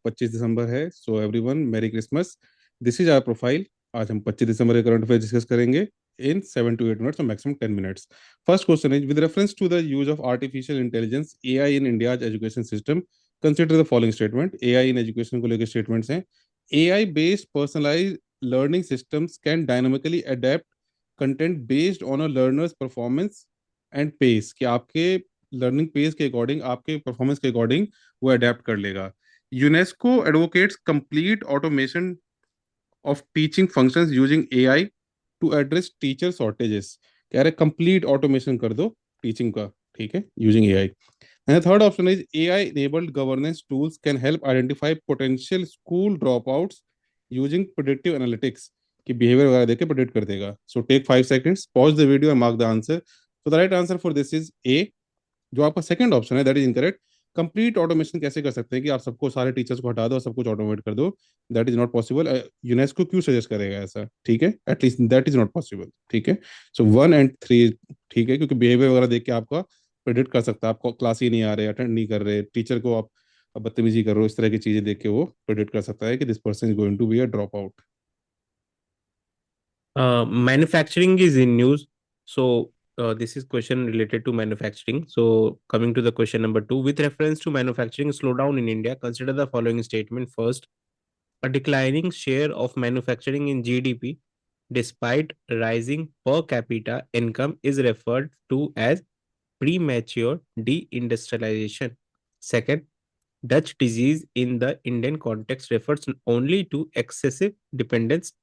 25 दिसंबर है, so everyone merry Christmas. This is our profile. आज हम 25 दिसंबर के करंट अफेयर डिस्कस करेंगे इन 7 to 8 मिनट्स और maximum 10 minutes. First question is, with reference to the use of artificial intelligence AI in India education system, consider the following statement. AI in education को लेकर statements हैं। AI based personalised learning systems can dynamically adapt content based on a learner's performance and pace, कि आपके learning pace के according, आपके performance के according वो adapt कर लेगा। UNESCO advocates complete automation of teaching functions using AI to address teacher shortages. कह रहे कंप्लीट ऑटोमेशन कर दो टीचिंग का, ठीक है, using AI. And third option is, AI enabled governance tools can help identify potential school drop outs using predictive analytics, कि behaviour वगैरह देख के प्रिडिक्ट कर देगा। So take 5 seconds, pause the video and mark the answer. So the right answer for this is A. जो आपका second option है that is incorrect. Complete automation कैसे कर सकते हैं कि आप सबको, सारे टीचर्स को हटा दो और सब कुछ ऑटोमेट कर दो? That is not possible. UNESCO क्यों सजेस्ट करेगा ऐसा? ठीक है, at least that is not possible. ठीक है, सो 1 and 3 ठीक है, क्योंकि बिहेवियर वगैरह देख के आपका प्रिडिक्ट कर सकता है। आपको क्लास ही नहीं आ रहे, अटेंड नहीं कर रहे, टीचर को आप बदतमीजी कर रहे हो, इस तरह की चीजें देख के वो प्रिडिक्ट कर सकता है कि this person is going to be a drop out. Manufacturing is in news. So this is question related to manufacturing. So coming to the question number two, with reference to manufacturing slowdown in India, consider the following statement. First, a declining share of manufacturing in GDP despite rising per capita income is referred to as premature deindustrialization. Second, Dutch disease in the Indian context refers only to excessive dependence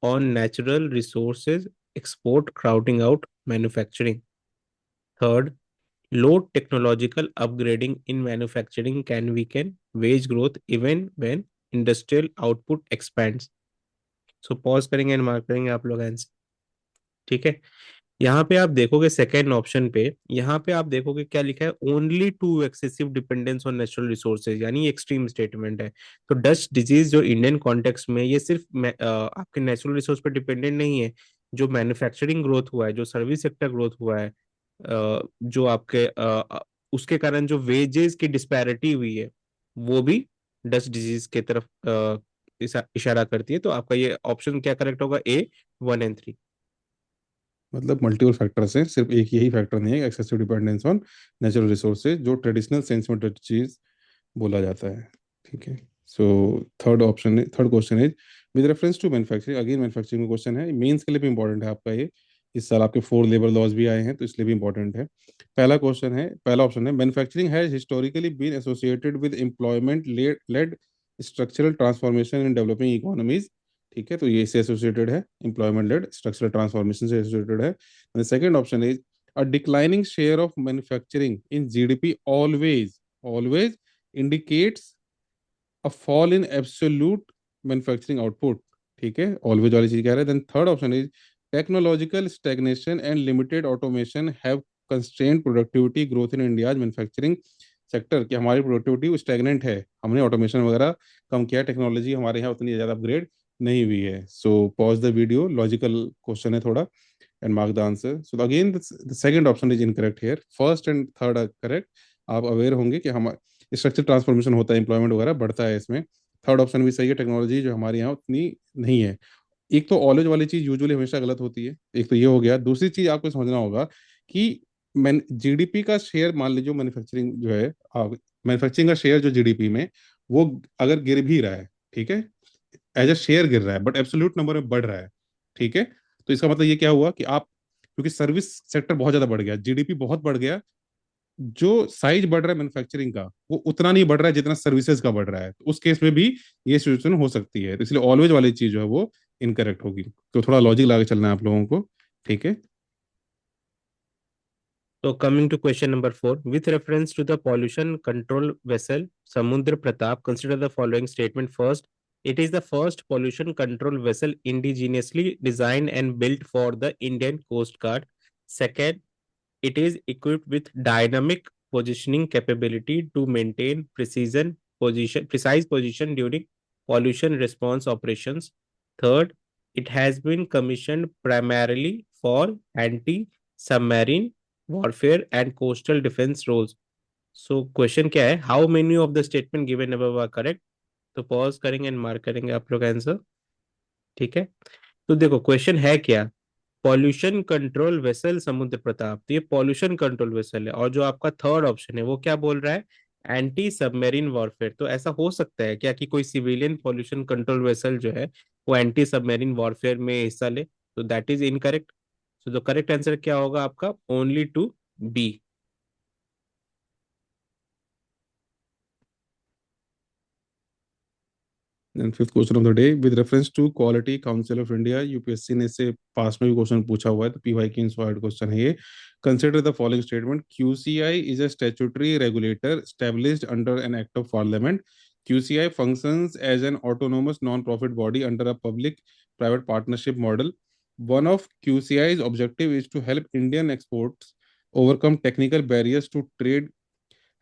on natural resources, export crowding out manufacturing. Third, low technological upgrading in manufacturing can weaken wage growth even when industrial output expands. So pause करेंगे and mark करेंगे आप लोग answer. ठीक है, यहाँ पे आप देखोगे सेकेंड ऑप्शन पे, यहाँ पे आप देखोगे क्या लिखा है, only to excessive dependence on natural resources, यानी एक्सट्रीम स्टेटमेंट है। तो डच डिजीज जो इंडियन कॉन्टेक्स्ट में, ये सिर्फ आपके नेचुरल रिसोर्स पर डिपेंडेंट नहीं है। जो मैन्युफैक्चरिंग ग्रोथ हुआ है, जो सर्विस सेक्टर ग्रोथ हुआ है, जो आपके उसके कारण जो वेजेस की डिस्पैरिटी हुई है, वो भी डच डिजीज के तरफ इशारा करती है। तो आपका ये ऑप्शन क्या करेक्ट होगा? ए, 1 and 3। मतलब मल्टीपल फैक्टर्स हैं, सिर्फ एक यही फैक्टर नहीं है, excessive dependence on natural resources, जो ट्रेडिशनल सेंस में चीज बोला जाता है। ठीक है, so third question is, with reference to manufacturing, again manufacturing का क्वेश्चन है, मेंस के लिए भी इंपॉर्टेंट है आपका ये। इस साल आपके 4 लेबर लॉज भी आए हैं, तो इसलिए भी इंपॉर्टेंट है। पहला ऑप्शन है, manufacturing has historically been associated with employment led structural transformation in developing economies. ठीक है, तो ये इससे एसोसिएटेड है, एम्प्लॉयमेंट लेड स्ट्रक्चरल ट्रांसफॉर्मेशन से एसोसिएटेड है। The second option is, a declining share of manufacturing in GDP always always indicates a fall in absolute manufacturing output. ठीक है, ऑलवेज वाली चीज कह रहे हैं। Then third option is, technological stagnation and limited automation have constrained productivity growth in India's manufacturing sector, कि हमारी productivity stagnant है, हमने ऑटोमेशन वगैरह कम किया, टेक्नोलॉजी हमारे यहाँ उतनी ज़्यादा अपग्रेड नहीं हुई है। So pause the video, logical question है थोड़ा, and mark the answer. So again the second option is incorrect here, first and third are correct. आप अवेयर होंगे कि हम स्ट्रक्चर ट्रांसफॉर्मेशन होता है, एम्प्लॉयमेंट वगैरह बढ़ता है इसमें। थर्ड ऑप्शन भी सही है, टेक्नोलॉजी जो हमारे यहाँ उतनी नहीं है। एक तो ऑलेज वाली चीज यूजुअली हमेशा गलत होती है, एक तो ये हो गया। दूसरी चीज आपको समझना होगा कि जीडीपी का शेयर, मान लीजिए मैन्युफैक्चरिंग जो है, मैन्युफैक्चरिंग का शेयर जो जीडीपी में, वो अगर गिर भी रहा है, ठीक है, एज अ शेयर गिर रहा है, बट एब्सोल्यूट नंबर में बढ़ रहा है। ठीक है, तो इसका मतलब ये क्या हुआ कि आप, क्योंकि सर्विस सेक्टर बहुत ज्यादा बढ़ गया, जीडीपी बहुत बढ़ गया, जो साइज बढ़ रहा है मैन्युफैक्चरिंग का वो उतना नहीं बढ़ रहा है जितना सर्विसेज का बढ़ रहा है, तो उस केस में भी ये सिचुएशन हो सकती है। तो इसलिए ऑलवेज वाली चीज जो है वो इनकरेक्ट होगी। तो थोड़ा लॉजिक लगा के चलना है आप लोगों को। ठीक है, So coming to question number four, with reference to the pollution control vessel Samudra Pratap, consider the following statement. First, it is the first pollution control vessel indigenously designed and built for the Indian Coast Guard. Second, it is equipped with dynamic positioning capability to maintain precise position during pollution response operations. Third, it has been commissioned primarily for anti-submarine warfare and coastal defense roles. So, question क्या है? How many of the statement given above are correct? तो pause करेंगे and mark करेंगे आप लोग answer. ठीक है, तो देखो क्वेश्चन है क्या, पॉल्यूशन कंट्रोल वेसल समुद्र प्रताप। तो ये पॉल्यूशन कंट्रोल वेसल है, और जो आपका थर्ड ऑप्शन है वो क्या बोल रहा है, एंटी सबमेरीन वॉरफेयर। तो ऐसा हो सकता है क्या कि कोई सिविलियन पॉल्यूशन कंट्रोल वेसल जो है वो एंटी सबमेरीन वॉरफेयर में हिस्सा ले? तो that is incorrect. So the correct answer क्या होगा आपका, only to B. And fifth question of the day, with reference to quality council of India, UPSC ने इससे पास में भी क्वेश्चन पूछा हुआ है, तो पीवाई की इंस्पायर्ड क्वेश्चन है ये। Consider the following statement, QCI is a statutory regulator established under an act of parliament. QCI functions as an autonomous non-profit body under a public-private partnership model. One of QCI's objective is to help Indian exports overcome technical barriers to trade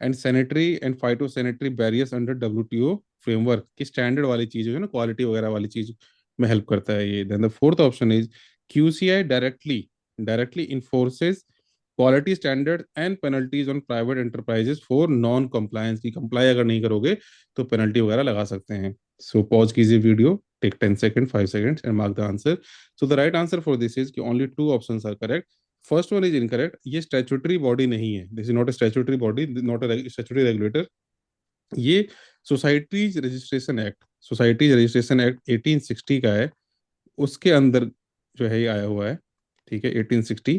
and sanitary and phytosanitary barriers under WTO framework की standard वाली चीज है ना, quality वगैरह वाली चीज में help करता है ये। Then the fourth option is QCI directly directly enforces quality standard and penalties on private enterprises for non compliance, की कंप्लाई अगर नहीं करोगे तो पेनल्टी वगैरह लगा सकते हैं। सो पॉज कीजिए video, take 10 second 5 seconds and mark the answer. So the right answer for this is कि only two options are correct. First one is incorrect, ये स्टैट्यूटरी बॉडी नहीं है, this is not a statutory body, not a statutory regulator. ये societies registration act 1860 का है, उसके अंदर जो है ये आया हुआ है। ठीक है, 1860।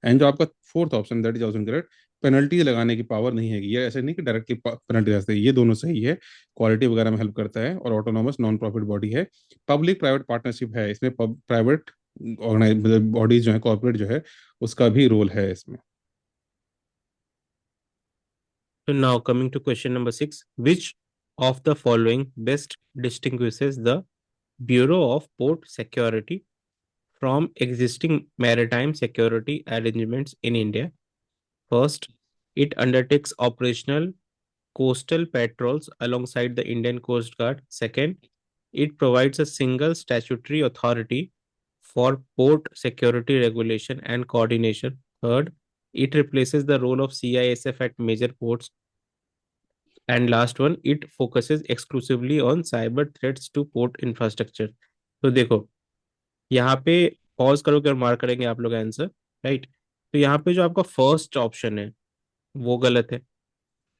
एंड जो आपका fourth option that is also incorrect, penalty लगाने की पावर नहीं है, ये ऐसे नहीं कि डायरेक्टली पेनल्टी लगाते हैं, ये दोनों सही है। क्वालिटी वगैरह में हेल्प करता है और ऑटोनोमस नॉन प्रॉफिट बॉडी है। पब्लिक प्राइवेट पार्टनरशिप है इसमें, प्राइवेट ऑर्गेनाइज बॉडीज जो है, कॉर्पोरेट जो है, उसका भी रोल है इसमें। So now coming to question number 6, which of the following best distinguishes the Bureau of Port Security from existing maritime security arrangements in India? First, it undertakes operational coastal patrols alongside the Indian Coast Guard. Second, it provides a single statutory authority for port security regulation and coordination. Third, it replaces the role of CISF at major ports. And last one, it focuses exclusively on cyber threats to port infrastructure. तो देखो, यहाँ पे pause करोगे और mark करेंगे आप लोग answer, right. तो यहाँ पे जो आपका फर्स्ट ऑप्शन है वो गलत है,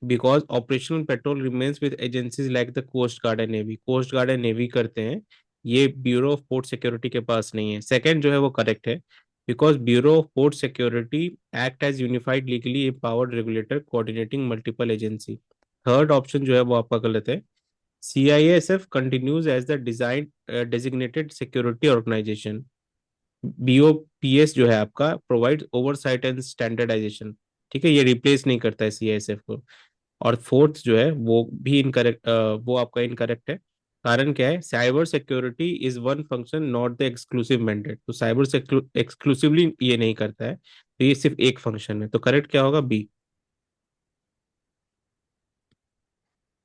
because operational patrol remains with agencies like the coast guard and navy. Coast guard and navy करते हैं, ये ब्यूरो ऑफ पोर्ट सिक्योरिटी के पास नहीं है। सेकंड जो है वो करेक्ट है, because bureau of port security act as unified legally empowered regulator coordinating multiple agency. Third option जो है वो आपका गलत है, CISF continues as the design designated security organization. BOPS जो है आपका प्रोवाइड ओवरसाइट एंड स्टैंडर्डाइजेशन। ठीक है, ये रिप्लेस नहीं करता है CISF को। और फोर्थ जो है वो भी इनकरेक्ट, वो आपका इनकरेक्ट है। कारण क्या है, cyber security is one function not the exclusive mandate. तो साइबर एक्सक्लूसिवली ये नहीं करता है, तो ये सिर्फ एक फंक्शन है। तो करेक्ट क्या होगा, B.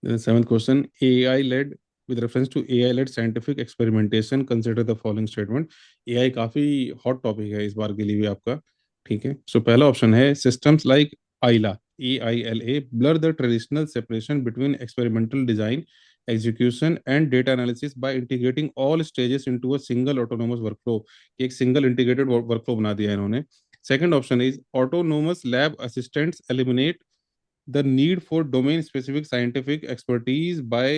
Then seventh question, AI led, with reference to AI led scientific experimentation, consider the following statement. AI काफी हॉट टॉपिक है इस बार के लिए भी आपका। ठीक है, सो पहला ऑप्शन है, systems like AILA, AILA blur the traditional separation between experimental design, execution and data analysis by integrating all stages into a single autonomous workflow। एक सिंगल इंटीग्रेटेड वर्कफ्लो बना दिया है इन्होंने। Second option is, autonomous lab assistants eliminate the need for domain specific scientific expertise by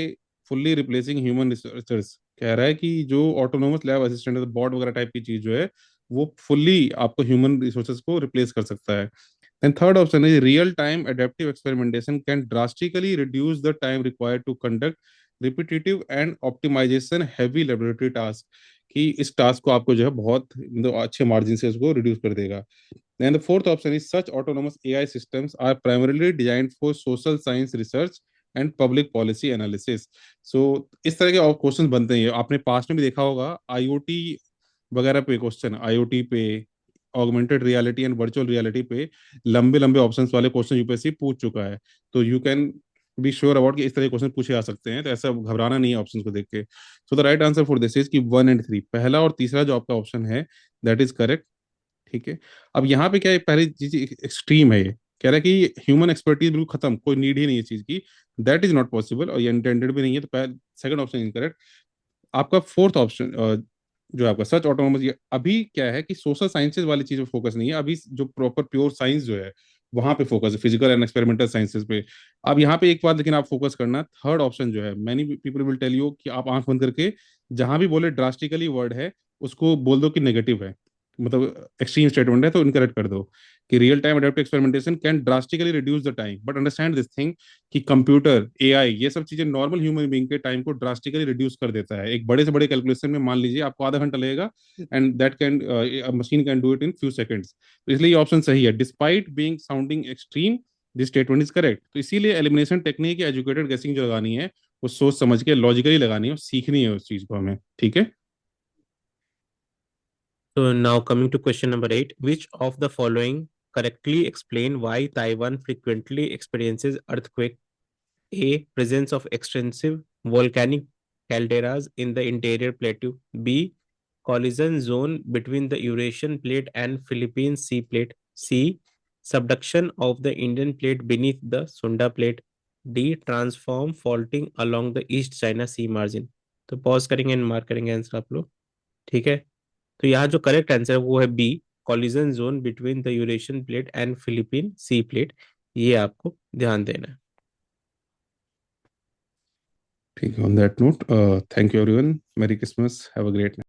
fully replacing human researchers। कह रहा है कि जो ऑटोनोमस लैब असिस्टेंट है, बॉट वगैरह टाइप की चीज जो है, वो फुल्ली आपको ह्यूमन रिसोर्सेज को रिप्लेस कर सकता है। एंड थर्ड ऑप्शन है, real time adaptive experimentation can drastically reduce the time required to conduct repetitive and optimisation heavy laboratory task, कि इस टास्क को आपको जो है बहुत मतलब अच्छे मार्जिन से उसको रिड्यूस कर देगा। Then the fourth option is, such autonomous AI systems are primarily designed for social science research and public policy analysis। So इस तरह के क्वेश्चन बनते हैं, आपने पास्ट में भी देखा होगा आईओटी वगैरह पे क्वेश्चन, आईओटी पे, augmented reality and virtual reality पे लंबे लंबे ऑप्शंस वाले क्वेश्चन यूपीएससी पूछ चुका है। तो you can be sure about कि इस तरह के क्वेश्चन पूछे जा सकते हैं, तो ऐसा घबराना नहीं है ऑप्शंस को देख के। सो the right answer for this is कि 1 और 3, पहला और तीसरा जो आपका ऑप्शन है, दैट इज करेक्ट। ठीक है, अब यहाँ पे क्या है, पहली चीज एक्सट्रीम है, ये कह रहा है कि ह्यूमन एक्सपर्टीज बिल्कुल खत्म, कोई नीड ही नहीं है इस चीज की। दैट इज नॉट पॉसिबल, और ये इंटेंडेड भी नहीं है, तो सेकंड ऑप्शन इनकरेक्ट। आपका फोर्थ ऑप्शन जो है आपका सच ऑटोनोमस, ये अभी क्या है कि सोशल साइंसेज वाली चीज पे फोकस नहीं है, अभी जो प्रॉपर प्योर साइंस जो है वहां पे फोकस है, फिजिकल एंड एक्सपेरिमेंटल साइंसेज पे। अब यहाँ पे एक बात लेकिन आप फोकस करना, थर्ड ऑप्शन जो है, many people will tell you कि आप आंख बंद करके जहां भी बोले ड्रास्टिकली वर्ड है उसको बोल दो कि नेगेटिव है, मतलब एक्सट्रीम स्टेटमेंट है, तो इनकरेक्ट कर दो कि real time adaptive experimentation can drastically reduce the time, but understand this thing कि कंप्यूटर, एआई, ये सब चीजें नॉर्मल ह्यूमन बीइंग के टाइम को ड्रास्टिकली रिड्यूस कर देता है। एक बड़े से बड़े कैलकुलेशन में मान लीजिए आपको आधा घंटा लगेगा, and that can machine can do it in few seconds. तो इसलिए ये ऑप्शन सही है, despite being sounding extreme this statement is correct. तो इसीलिए एलिमिनेशन टेक्निक या एजुकेटेड गेसिंग जो लगानी है वो सोच समझ के लॉजिकली लगानी है, और सीखनी है उस चीज को हमें, ठीक है। So now coming to question number 8, which of the following correctly explain why Taiwan frequently experiences earthquake? A. Presence of extensive volcanic calderas in the interior plateau. B. Collision zone between the Eurasian plate and Philippine sea plate. C. Subduction of the Indian plate beneath the Sunda plate. D. Transform faulting along the East China Sea margin. तो pause करेंगे and mark करेंगे answer आप लोग, ठीक है। तो यहाँ जो करेक्ट आंसर है वो है B, collision zone between the Eurasian plate and Philippine sea plate. ये आपको ध्यान देना है। ठीक है, on that note, thank you everyone, merry Christmas, have a great